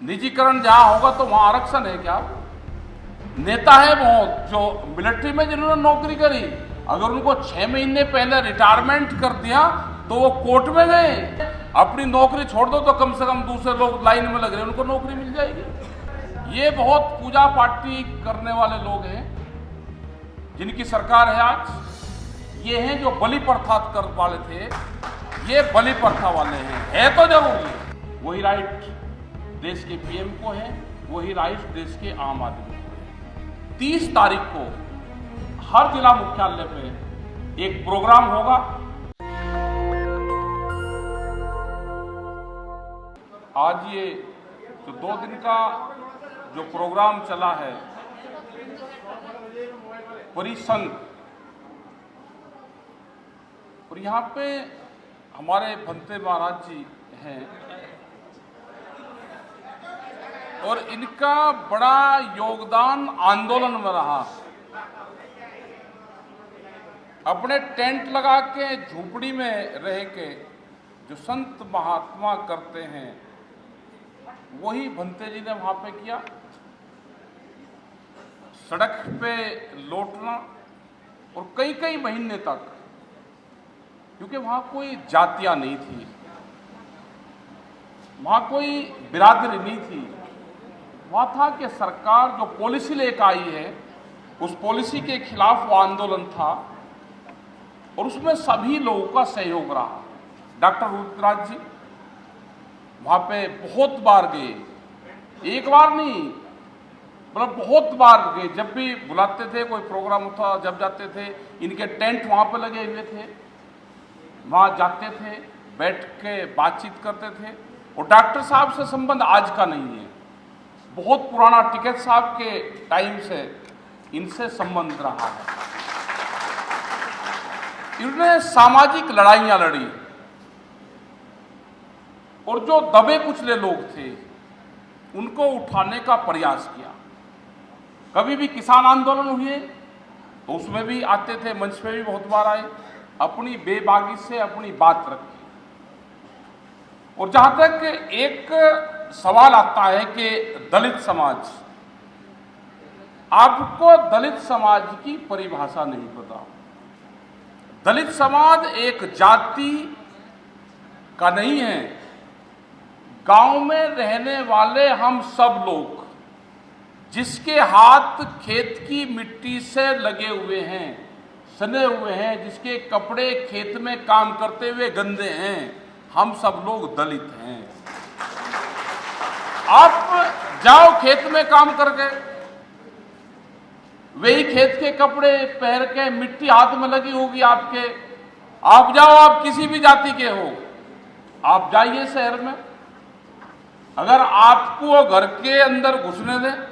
निजीकरण जहां होगा तो वहां आरक्षण है क्या? नेता है बहुत जो मिलिट्री में जिन्होंने नौकरी करी, अगर उनको 6 महीने पहले रिटायरमेंट कर दिया तो वो कोर्ट में गए, अपनी नौकरी छोड़ दो तो कम से कम दूसरे लोग लाइन में लग रहे उनको नौकरी मिल जाएगी। ये बहुत पूजा पाठी करने वाले लोग हैं जिनकी सरकार है आज। ये हैं जो बलि प्रथा कर वाले थे, ये बलि प्रथा वाले हैं तो जरूर वही राइट देश के पीएम को है, वही राइट देश के आम आदमी को है। 30 तारीख को हर जिला मुख्यालय पे एक प्रोग्राम होगा। आज ये जो 2 दिन का जो प्रोग्राम चला है परिसंघ, और यहाँ पे हमारे भंते महाराज जी हैं और इनका बड़ा योगदान आंदोलन में रहा। अपने टेंट लगा के झूपड़ी में रह के जो संत महात्मा करते हैं वही भंते जी ने वहां पे किया। सड़क पे लौटना और कई कई महीने तक, क्योंकि वहां कोई जातियां नहीं थी, वहां कोई बिरादरी नहीं थी। वहां था कि सरकार जो पॉलिसी लेकर आई है उस पॉलिसी के खिलाफ वो आंदोलन था और उसमें सभी लोगों का सहयोग रहा। डॉक्टर रुद्रराज जी वहां पे बहुत बार गए, एक बार नहीं मतलब बहुत बार गए। जब भी बुलाते थे, कोई प्रोग्राम होता जब जाते थे, इनके टेंट वहां पे लगे हुए थे, वहां जाते थे, बैठ के बातचीत करते थे। और डॉक्टर साहब से संबंध आज का नहीं है, बहुत पुराना टिकैत साहब के टाइम से इनसे संबंध रहा है। इन्होंने सामाजिक लड़ाइयां लड़ी और जो दबे कुचले लोग थे उनको उठाने का प्रयास किया। कभी भी किसान आंदोलन हुए तो उसमें भी आते थे, मंच पे भी बहुत बार आए, अपनी बेबागी से अपनी बात रखी। और जहां तक एक सवाल आता है कि दलित समाज, आपको दलित समाज की परिभाषा नहीं पता। दलित समाज एक जाति का नहीं है, गांव में रहने वाले हम सब लोग जिसके हाथ खेत की मिट्टी से लगे हुए हैं, सने हुए हैं, जिसके कपड़े खेत में काम करते हुए गंदे हैं, हम सब लोग दलित हैं। आप जाओ खेत में काम करके, वही खेत के कपड़े पहन के, मिट्टी हाथ में लगी होगी आपके, आप जाओ, आप किसी भी जाति के हो, आप जाइए शहर में, अगर आपको घर के अंदर घुसने दें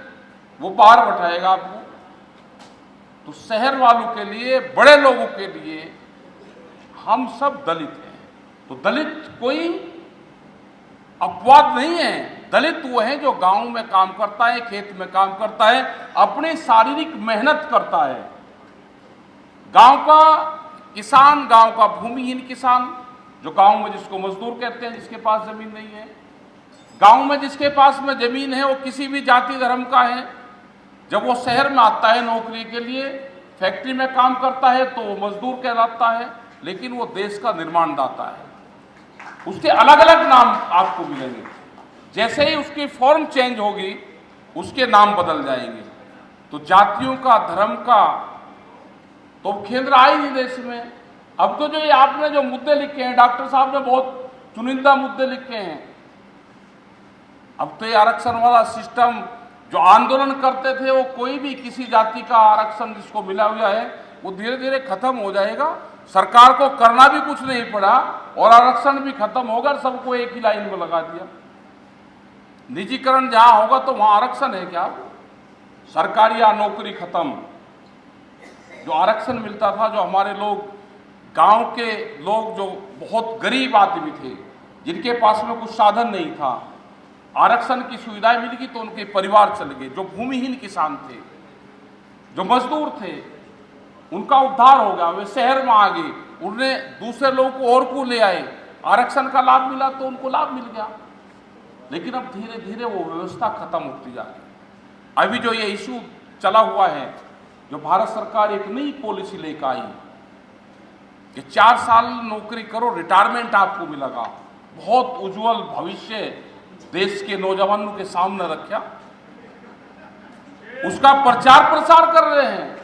वो बाहर बैठाएगा आपको। तो शहर वालों के लिए, बड़े लोगों के लिए हम सब दलित हैं। तो दलित कोई अपवाद नहीं है, दलित वो है जो गांव में काम करता है, खेत में काम करता है, अपनी शारीरिक मेहनत करता है। गांव का किसान, गांव का भूमिहीन किसान, जो गांव में जिसको मजदूर कहते हैं, जिसके पास जमीन नहीं है, गांव में जिसके पास में जमीन है वो किसी भी जाति धर्म का है, जब वो शहर में आता है नौकरी के लिए, फैक्ट्री में काम करता है तो वो मजदूर कहलाता है, लेकिन वो देश का निर्माण दाता है। उसके अलग अलग नाम आपको मिलेंगे, जैसे ही उसकी फॉर्म चेंज होगी उसके नाम बदल जाएंगे। तो जातियों का, धर्म का तो खेल रहा ही नहीं देश में। अब तो जो ये आपने जो मुद्दे लिखे हैं, डॉक्टर साहब ने बहुत चुनिंदा मुद्दे लिखे हैं। अब तो ये आरक्षण वाला सिस्टम, जो आंदोलन करते थे वो कोई भी किसी जाति का आरक्षण जिसको मिला हुआ है वो धीरे धीरे खत्म हो जाएगा। सरकार को करना भी कुछ नहीं पड़ा और आरक्षण भी खत्म होगा, सबको एक ही लाइन में लगा दिया। निजीकरण जहां होगा तो वहां आरक्षण है क्या? सरकारी या नौकरी खत्म। जो आरक्षण मिलता था, जो हमारे लोग, गांव के लोग जो बहुत गरीब आदमी थे, जिनके पास में कुछ साधन नहीं था, आरक्षण की सुविधाएं मिल गई तो उनके परिवार चल गए। जो भूमिहीन किसान थे, जो मजदूर थे, उनका उद्धार हो गया, वे शहर में आ गए, उन्हें दूसरे लोगों को और को ले आए, आरक्षण का लाभ मिला तो उनको लाभ मिल गया। लेकिन अब धीरे धीरे वो व्यवस्था खत्म होती जा रही है। अभी जो ये इशू चला हुआ है, जो भारत सरकार एक नई पॉलिसी लेकर आई कि 4 साल नौकरी करो, रिटायरमेंट आपको मिलेगा, बहुत उज्जवल भविष्य देश के नौजवानों के सामने रखा, उसका प्रचार प्रसार कर रहे हैं।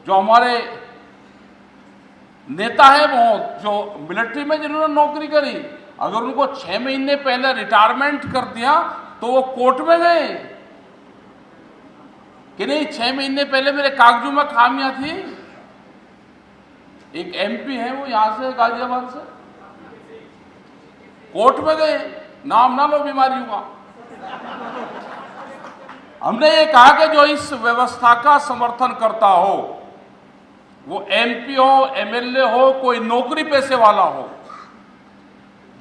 जो हमारे नेता है बहुत, जो मिलिट्री में जिन्होंने नौकरी करी, अगर उनको 6 महीने पहले रिटायरमेंट कर दिया तो वो कोर्ट में गए कि नहीं 6 महीने पहले मेरे कागजों में खामियां थी। एक एमपी है, वो यहां से गाजियाबाद से, कोर्ट में गए, नाम ना लो बीमारियों का। हमने ये कहा कि जो इस व्यवस्था का समर्थन करता हो, वो एमपी हो, एमएलए हो, कोई नौकरी पेशे वाला हो,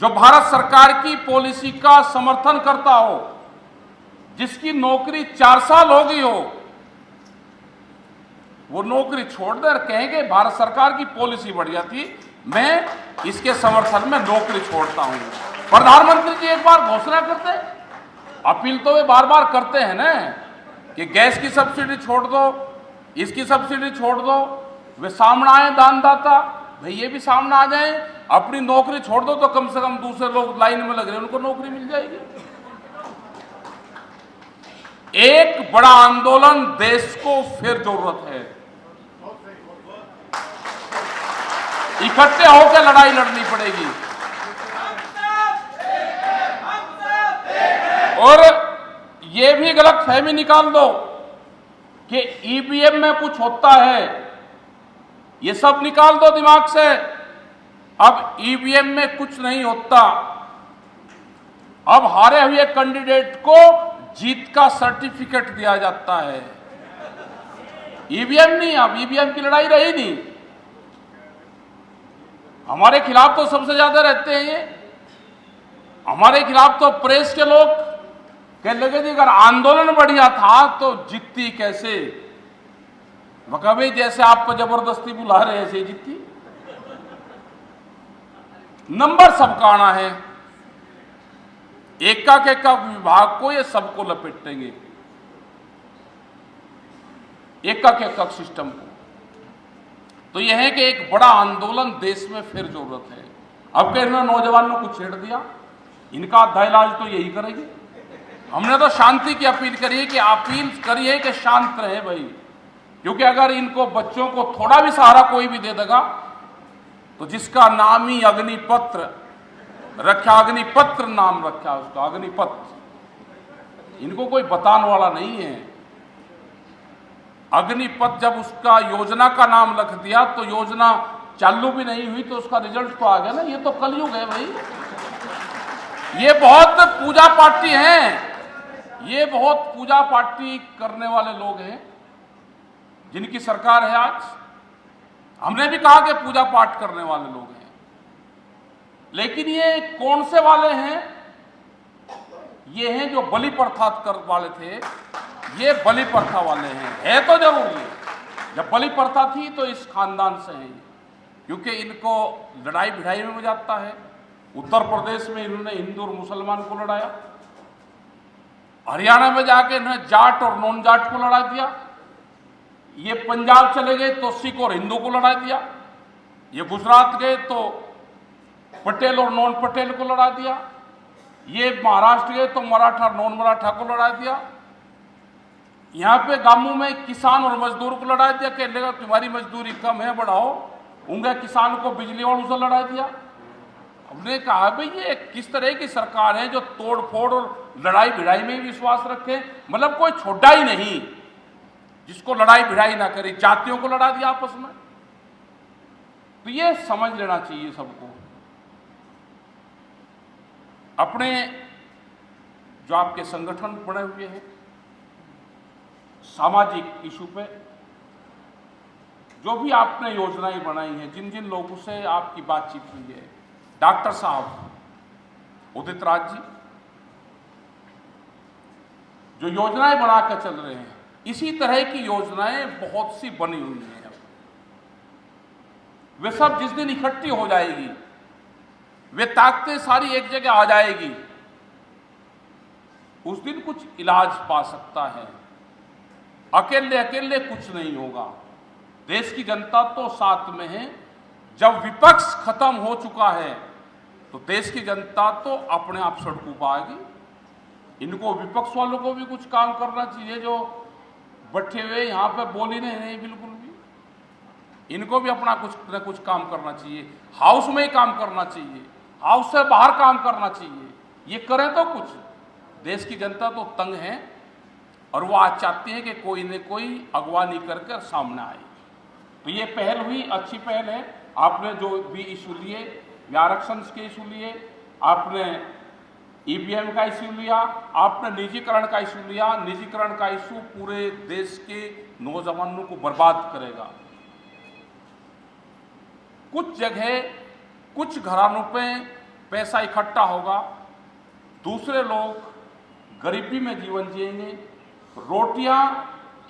जो भारत सरकार की पॉलिसी का समर्थन करता हो, जिसकी नौकरी 4 साल हो गई हो, वो नौकरी छोड़ दे और कहेंगे भारत सरकार की पॉलिसी बढ़िया थी, मैं इसके समर्थन में नौकरी छोड़ता हूं। प्रधानमंत्री जी एक बार घोषणा करते, अपील तो वे बार बार करते हैं ना कि गैस की सब्सिडी छोड़ दो, इसकी सब्सिडी छोड़ दो। वे सामने आए दानदाता, भाई ये भी सामने आ जाए, अपनी नौकरी छोड़ दो तो कम से कम दूसरे लोग लाइन में लग रहे हैं उनको नौकरी मिल जाएगी। एक बड़ा आंदोलन देश को फिर जरूरत है, इकट्ठे होकर लड़ाई लड़नी पड़ेगी। और ये भी गलतफहमी निकाल दो कि ईवीएम में कुछ होता है, ये सब निकाल दो दिमाग से। अब ईवीएम में कुछ नहीं होता, अब हारे हुए कैंडिडेट को जीत का सर्टिफिकेट दिया जाता है। ईवीएम नहीं, अब ईवीएम की लड़ाई रही नहीं। हमारे खिलाफ तो सबसे ज्यादा रहते हैं ये, हमारे खिलाफ तो प्रेस के लोग कहने लगे जी अगर आंदोलन बढ़िया था तो जीतती कैसे, भाई जैसे आपको जबरदस्ती बुला रहे ऐसे जीतती। नंबर सबका आना है, एक विभाग को ये सबको लपेटेंगे, एक सिस्टम को। तो यह है कि एक बड़ा आंदोलन देश में फिर जरूरत है। अब कहना नौजवानों को छेड़ दिया, इनका आधा इलाज तो यही करेगी। हमने तो शांति की अपील करी है कि शांत रहे भाई, क्योंकि अगर इनको बच्चों को थोड़ा भी सहारा कोई भी दे देगा तो जिसका नाम ही अग्निपत्र रखा, अग्निपत्र नाम रखा उसका, अग्निपथ, इनको कोई बताने वाला नहीं है। अग्निपथ जब उसका योजना का नाम रख दिया तो योजना चालू भी नहीं हुई तो उसका रिजल्ट तो आ गया ना। ये तो कलयुग है भाई, ये बहुत पूजा पाठी हैं, ये बहुत पूजा पाठी करने वाले लोग हैं जिनकी सरकार है आज। हमने भी कहा कि पूजा पाठ करने वाले लोग हैं, लेकिन ये कौन से वाले हैं? ये हैं जो बलि प्रथा कर वाले थे, ये बलि प्रथा वाले हैं। है तो जरूर ये, जब बलि प्रथा थी तो इस खानदान से हैं, क्योंकि इनको लड़ाई भिड़ाई में मजा आता है। उत्तर प्रदेश में इन्होंने हिंदू और मुसलमान को लड़ाया, हरियाणा में जाके इन्होंने जाट और नॉन जाट को लड़ा दिया, ये पंजाब चले गए तो सिख और हिंदू को लड़ा दिया, ये गुजरात गए तो पटेल और नॉन पटेल को लड़ा दिया, ये महाराष्ट्र गए तो मराठा और नॉन मराठा को लड़ा दिया, यहाँ पे गांवों में किसान और मजदूर को लड़ा दिया कि लगा तुम्हारी मजदूरी कम है बढ़ाओ, उनके किसान को बिजली वालों से लड़ा दिया। हमने कहा भाई ये किस तरह की सरकार है जो तोड़ फोड़ और लड़ाई भिड़ाई में भी विश्वास रखे, मतलब कोई छोटा ही नहीं जिसको लड़ाई भिड़ाई ना करे, जातियों को लड़ा दिया आपस में। तो ये समझ लेना चाहिए सबको। अपने जो आपके संगठन बने हुए हैं सामाजिक इशू पे, जो भी आपने योजनाएं बनाई हैं, जिन जिन लोगों से आपकी बातचीत हुई है, डॉक्टर साहब उदित राज जी जो योजनाएं बनाकर चल रहे हैं, इसी तरह की योजनाएं बहुत सी बनी हुई हैं। वे सब जिस दिन इकट्ठी हो जाएगी वे ताकतें सारी एक जगह आ जाएगी, उस दिन कुछ इलाज पा सकता है। अकेले अकेले कुछ नहीं होगा। देश की जनता तो साथ में है। जब विपक्ष खत्म हो चुका है तो देश की जनता तो अपने आप सड़कों पर आएगी। इनको विपक्ष वालों को भी कुछ काम करना चाहिए, जो बैठे हुए यहाँ पे बोल ही नहीं बिल्कुल भी। इनको भी अपना कुछ न कुछ काम करना चाहिए। हाउस में ही काम करना चाहिए, हाउस से बाहर काम करना चाहिए। ये करें तो कुछ। देश की जनता तो तंग है और वो आज चाहती है कि कोई न कोई अगवानी करके सामने आए। तो ये पहल हुई, अच्छी पहल है। आपने जो भी इशू लिए, आरक्षण के इशू लिए, आपने ईवीएम का इशू लिया, आपने निजीकरण का इशू लिया। निजीकरण का इशू पूरे देश के नौजवानों को बर्बाद करेगा। कुछ जगह कुछ घरानों पे पैसा इकट्ठा होगा, दूसरे लोग गरीबी में जीवन जिएंगे, रोटियां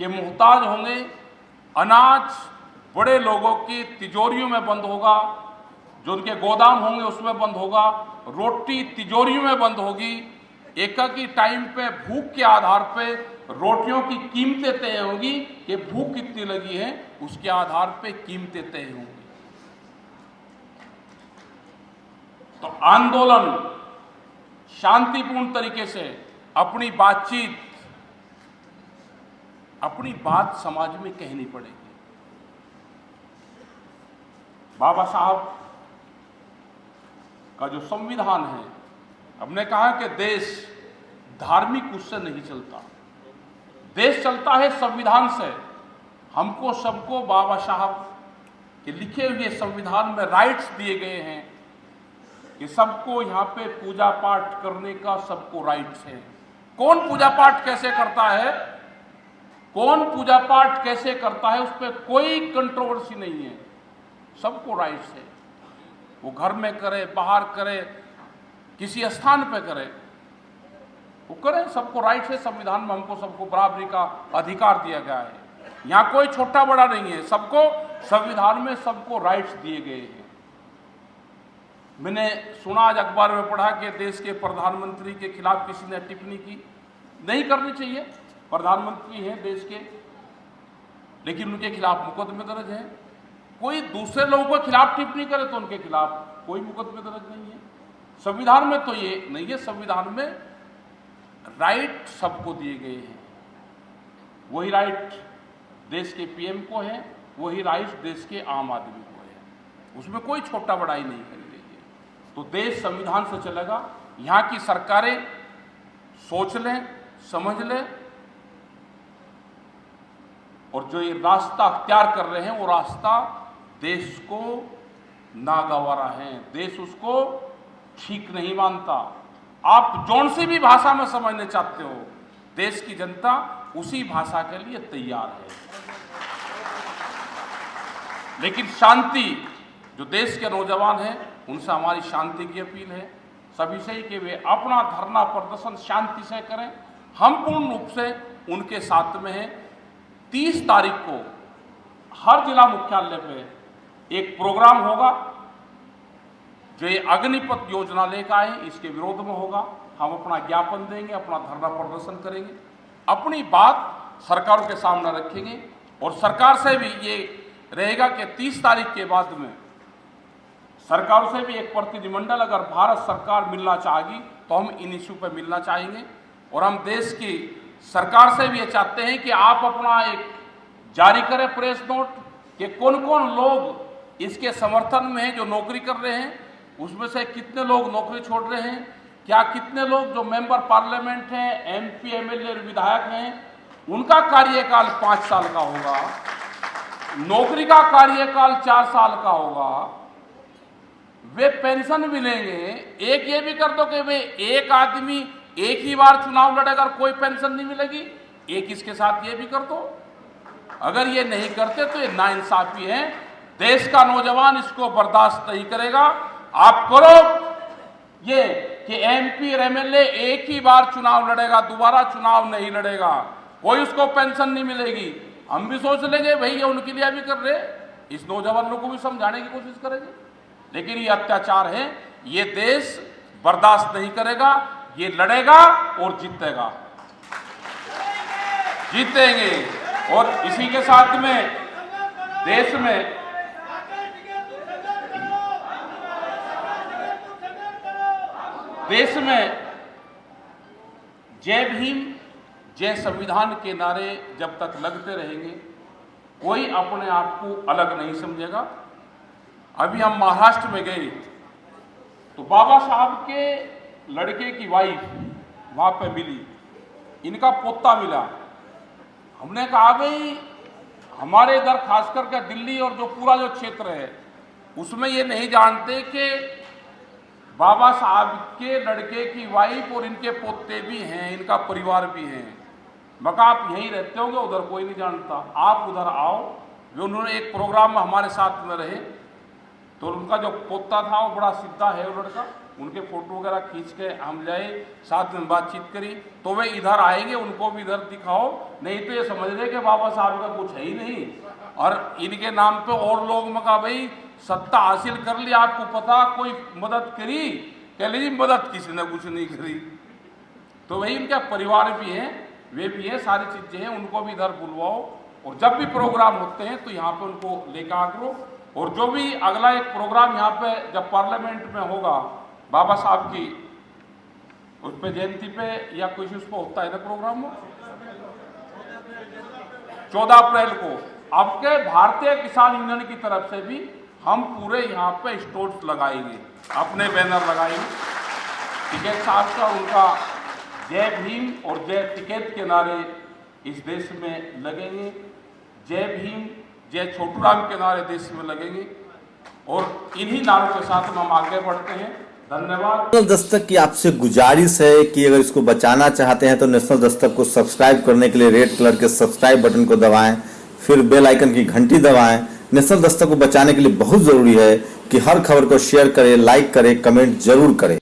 के मोहताज होंगे, अनाज बड़े लोगों की तिजोरियों में बंद होगा, जो उनके गोदाम होंगे उसमें बंद होगा, रोटी तिजोरियों में बंद होगी। एक ही टाइम पे भूख के आधार पे रोटियों की कीमतें तय होगी कि भूख कितनी लगी है, उसके आधार पे कीमतें तय होंगी। तो आंदोलन शांतिपूर्ण तरीके से अपनी बातचीत, अपनी बात समाज में कहनी पड़ेगी। बाबा साहब का जो संविधान है, हमने कहा कि देश धार्मिक उससे नहीं चलता, देश चलता है संविधान से। हमको सबको बाबा साहब के लिखे हुए संविधान में राइट्स दिए गए हैं कि सबको यहाँ पे पूजा पाठ करने का सबको राइट्स है। कौन पूजा पाठ कैसे करता है, कौन पूजा पाठ कैसे करता है, उस पर कोई कंट्रोवर्सी नहीं है। सबको राइट्स है। वो घर में करे, बाहर करे, किसी स्थान पे करे, वो करे, सबको राइट्स है। संविधान में हमको सबको बराबरी का अधिकार दिया गया है। यहाँ कोई छोटा बड़ा नहीं है, सबको संविधान में सबको राइट्स दिए गए हैं। मैंने सुना, आज अखबार में पढ़ा कि देश के प्रधानमंत्री के खिलाफ किसी ने टिप्पणी की। नहीं करनी चाहिए, प्रधानमंत्री हैं देश के, लेकिन उनके खिलाफ मुकदमे दर्ज है। कोई दूसरे लोगों के खिलाफ टिप्पणी करे तो उनके खिलाफ कोई मुकदमे दर्ज नहीं है। संविधान में तो ये नहीं है। संविधान में राइट सबको दिए गए हैं। वही राइट देश के पीएम को है, वही राइट देश के आम आदमी को है। उसमें कोई छोटा बड़ाई नहीं करी गई है। तो देश संविधान से चलेगा। यहाँ की सरकारें सोच लें, समझ लें, और जो ये रास्ता अख्तियार कर रहे हैं वो रास्ता देश को नागवारा है। देश उसको ठीक नहीं मानता। आप जौन सी भी भाषा में समझने चाहते हो, देश की जनता उसी भाषा के लिए तैयार है। लेकिन शांति, जो देश के नौजवान हैं, उनसे हमारी शांति की अपील है सभी से कि वे अपना धरना प्रदर्शन शांति से करें। हम पूर्ण रूप से उनके साथ में हैं। 30 तारीख को हर जिला मुख्यालय पे एक प्रोग्राम होगा जो ये अग्निपथ योजना लेकर आए, इसके विरोध में होगा। हम अपना ज्ञापन देंगे, अपना धरना प्रदर्शन करेंगे, अपनी बात सरकारों के सामने रखेंगे। और सरकार से भी ये रहेगा कि 30 तारीख के बाद में सरकारों से भी एक प्रतिनिधिमंडल, अगर भारत सरकार मिलना चाहेगी तो हम इन इशू पर मिलना चाहेंगे। और हम देश की सरकार से भी ये चाहते हैं कि आप अपना एक जारी करें प्रेस नोट कि कौन कौन लोग इसके समर्थन में हैं, जो नौकरी कर रहे हैं, उसमें से कितने लोग नौकरी छोड़ रहे हैं, क्या कितने लोग जो मेंबर पार्लियामेंट हैं, एमपी, एमएलए, विधायक हैं, उनका कार्यकाल 5 साल का होगा, नौकरी का कार्यकाल 4 साल का होगा, वे पेंशन भी लेंगे। एक ये भी कर दो कि वे एक आदमी एक ही बार चुनाव लड़ेगा और कोई पेंशन नहीं मिलेगी, एक इसके साथ ये भी कर दो। अगर ये नहीं करते तो ये नाइंसाफी है। देश का नौजवान इसको बर्दाश्त नहीं करेगा। आप करो ये कि एमपी और एमएलए एक ही बार चुनाव लड़ेगा, दोबारा चुनाव नहीं लड़ेगा, कोई उसको पेंशन नहीं मिलेगी। हम भी सोच लेंगे भाई ये उनके लिए भी कर रहे, इस नौजवानों को भी समझाने की कोशिश करेंगे। लेकिन ये अत्याचार है, ये देश बर्दाश्त नहीं करेगा, ये लड़ेगा और जीतेगा, जीतेंगे। और इसी के साथ में देश में जय भीम जय संविधान के नारे जब तक लगते रहेंगे, कोई अपने आप को अलग नहीं समझेगा। अभी हम महाराष्ट्र में गए तो बाबा साहब के लड़के की वाइफ वहाँ पे मिली, इनका पोता मिला। हमने कहा भाई हमारे इधर खास करके दिल्ली और जो पूरा जो क्षेत्र है उसमें ये नहीं जानते कि बाबा साहब के लड़के की वाइफ और इनके पोते भी हैं, इनका परिवार भी है। मगर आप यहीं रहते होंगे, उधर कोई नहीं जानता, आप उधर आओ। वे उन्होंने एक प्रोग्राम में हमारे साथ में रहे तो उनका जो पोता था वो बड़ा सीधा है वो लड़का, उनके फोटो वगैरह खींच के हम जाए, साथ में बातचीत करी। तो वे इधर आएंगे, उनको भी इधर दिखाओ, नहीं तो ये समझ रहे कि बाबा साहब का कुछ है ही नहीं और इनके नाम पे और लोग में कहा भाई सत्ता हासिल कर ली, आपको पता कोई मदद करी, कह लीजिए मदद किसी ने कुछ नहीं करी। तो वही इनका परिवार भी है, वे भी हैं, सारी चीज़ें हैं, उनको भी इधर बुलवाओ और जब भी प्रोग्राम होते हैं तो यहाँ पे उनको लेकर आ करो। और जो भी अगला एक प्रोग्राम यहाँ पे जब पार्लियामेंट में होगा बाबा साहब की उस पे जयंती पे या कुछ उस पर होता है ना प्रोग्राम 14 अप्रैल को, आपके भारतीय किसान यूनियन की तरफ से भी हम पूरे यहाँ पे स्टॉल्स लगाएंगे, अपने बैनर लगाएंगे टिकैत साहब का, उनका जय भीम और जय टिकैत के नारे इस देश में लगेंगे, जय भीम जय छोटू राम के नारे देश में लगेंगे और इन्हीं नारों के साथ हम आगे बढ़ते हैं। धन्यवाद। नेशनल दस्तक की आपसे गुजारिश है कि अगर इसको बचाना चाहते हैं तो नेशनल दस्तक को सब्सक्राइब करने के लिए रेड कलर के सब्सक्राइब बटन को दबाएं, फिर बेल आइकन की घंटी दबाएं। नेशनल दस्तक को बचाने के लिए बहुत जरूरी है कि हर खबर को शेयर करें, लाइक करें, कमेंट जरूर करें।